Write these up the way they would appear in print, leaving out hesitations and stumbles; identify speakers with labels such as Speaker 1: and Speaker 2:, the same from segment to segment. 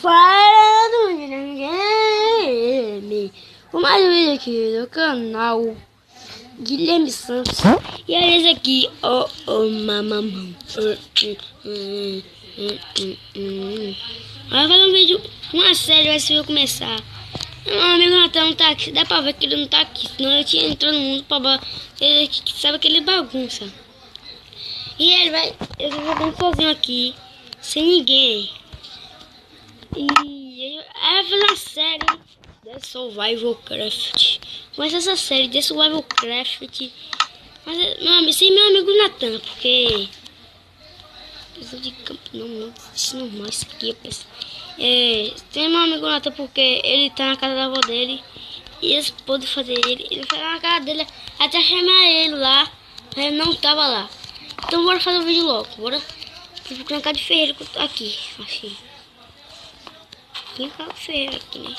Speaker 1: Falando de ninguém. O mais um vídeo aqui do canal Guilherme Santos. E é esse aqui, mamamão. Vai fazer um vídeo, uma série, vai se eu começar. Meu amigo Natan não tá aqui, dá pra ver que ele não tá aqui, senão ele tinha entrado no mundo pra ele sabe que ele bagunça. E ele vai jogando sozinho aqui, sem ninguém. E ele vai fazer uma série de Survival Craft. Começa essa série de Survival Craft. Mas sem meu amigo Natan, porque preciso de campo não existe normal isso aqui, tem meu amigo Natan porque ele tá na casa da avó dele. E eles podem fazer ele foi lá na casa dele até chamar ele lá, mas ele não tava lá. Então bora fazer o vídeo logo, bora. Vou colocar de ferreiro aqui, achei. Tem um de ferreiro aqui, né?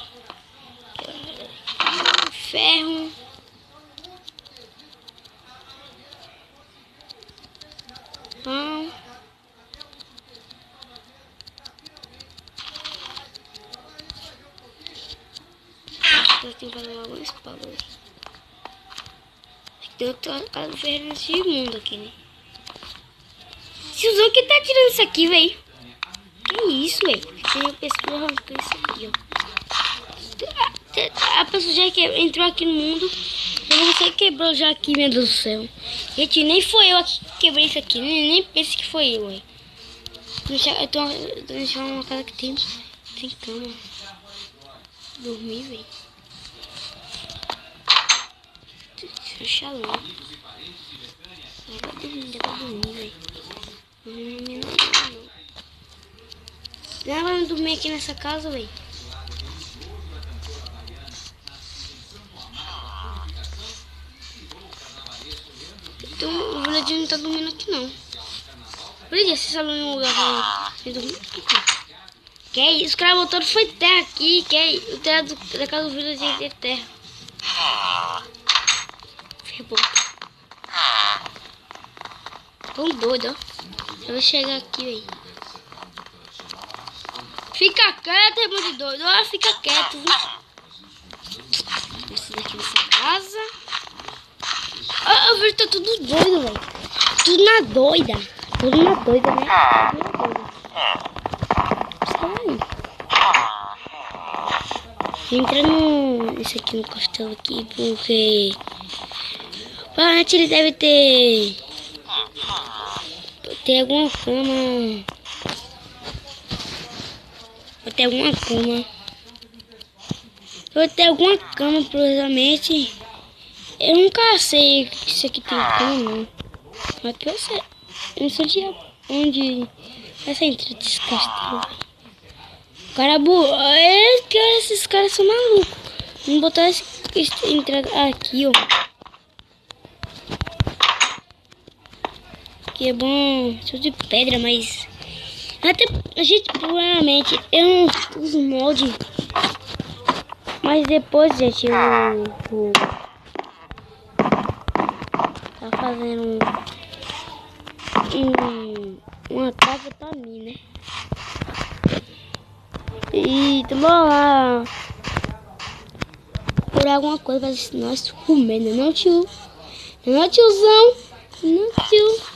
Speaker 1: Ferro. Pão. Eu tenho que fazer logo uma espada. Tem outra casa de ferreiro nesse mundo aqui, né? Tiozão que tá tirando isso aqui, velho. Que isso, velho? Tem uma pessoa arrancando isso aqui, ó. A pessoa já entrou aqui no mundo. Você quebrou já aqui, meu Deus do céu. Gente, nem foi eu que quebrei isso aqui. Nem pense que foi eu, velho. Eu tô deixando uma casa que tem cama. Dormir, velho. Deixa eu logo. Dá pra dormir, velho. Não vai dormir aqui nessa casa, velho. Então o viladinho não tá dormindo aqui não. Olha esse salão em um lugar pra dormir. Que é isso? Os caras botaram foi terra aqui. Que é o terra da casa do viladinho é terra. Rebota. Tão doido, ó. Eu vou chegar aqui, velho. Fica quieto, irmão de doido. Ó, fica quieto, viu? Esse daqui nessa casa. Ó, o vídeo tá tudo doido, velho. Tudo na doida. Tudo na doida, né? Tudo na doida. Entrando nesse aqui no castelo aqui, porque provavelmente ele deve ter alguma cama. Vou ter alguma cama. Vou ter alguma cama, provavelmente. Eu nunca sei se aqui tem cama, não. Mas que eu sei. Eu não sei de onde essa entrada desse castelo. O cara burro. Esses caras são malucos. Vamos botar essa entrada aqui, ó. Que é bom. Sou de pedra, mas até a gente provavelmente eu não uso molde. Mas depois, gente, eu vou tá fazendo uma casa pra mim, né? E vamos lá por alguma coisa pra nós comer, né? Não, tio? Não, tiozão? Não, tio?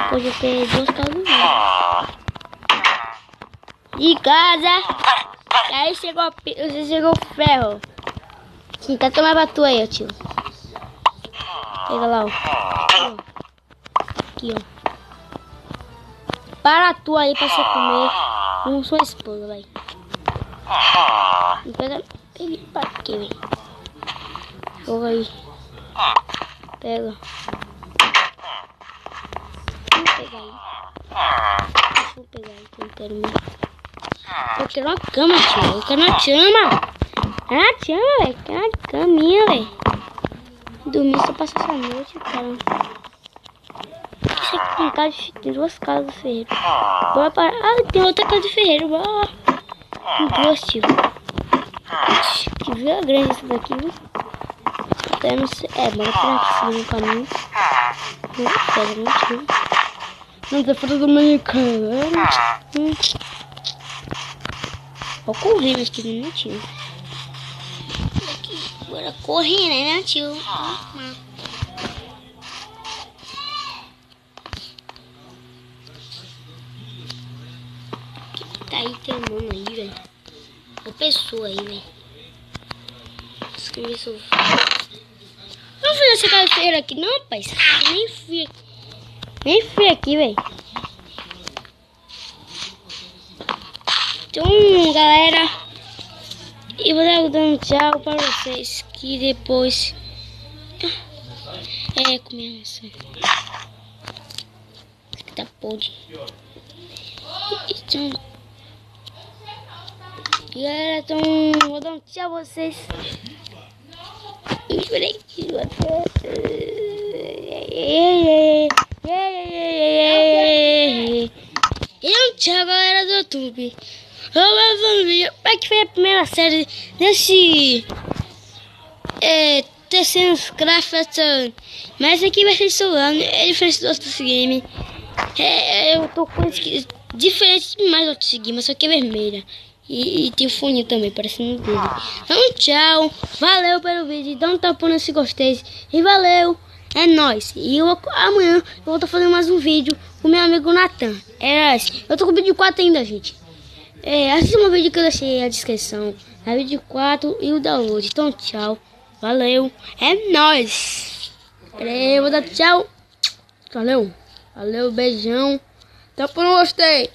Speaker 1: Depois eu ter duas casas de casa. Aí chegou o ferro. Sim, tá tomando a tua aí, ó, tio. Pega lá, ó. Aqui, ó. Para a tua aí pra você comer com sua esposa, vai. Pega pra quê, velho? Joga aí. Pega. Vou pegar aí. Vou pegar aí que eu quero mesmo. Eu quero uma cama, tio. Eu quero uma cama. Ah, cama, velho. Quero uma caminha, velho. Dormir só passar essa noite, cara. Isso aqui tem duas casas de ferreiro. Bora parar. Ah, tem outra casa de ferreiro. Bora. Tem duas, tio. Que viu a grande essa daqui, viu? Eu não sei. Bora por aqui, seguir no caminho. Não pega, não, tio. Não tá falando dominicana. Vou correr, mas que não é tio. Bora correr, né, tio? Tá aí, tem um mano aí, velho. Uma pessoa aí, velho. Escrever sobre. Não fui nessa cabeceira aqui, não, rapaz. Nem fui aqui. Nem fui aqui, velho. Então, galera. E vou dar dando tchau pra vocês. Que depois. Começa. Tá podre. Então. Galera, então. Vou dar um tchau a vocês. Esperei que e um tchau, galera do YouTube. Vamos ver como é que foi a primeira série desse terceiro Craft. Mas aqui vai ser Solano. Ele fez do outro game. Eu tô com esse diferente demais do outro game, mas só que é vermelha. E tem o fone também, parecendo dele. Então, tchau. Valeu pelo vídeo. Dá um tapão nesse gostei. E valeu. É nóis. E amanhã eu vou estar fazendo mais um vídeo com meu amigo Nathan. Eu tô com o vídeo 4 ainda, gente. Assista um vídeo que eu deixei na descrição. É o vídeo 4 e o download. Então, tchau. Valeu. É nóis. Eu vou dar tchau. Valeu. Valeu, beijão. Tapão no gostei.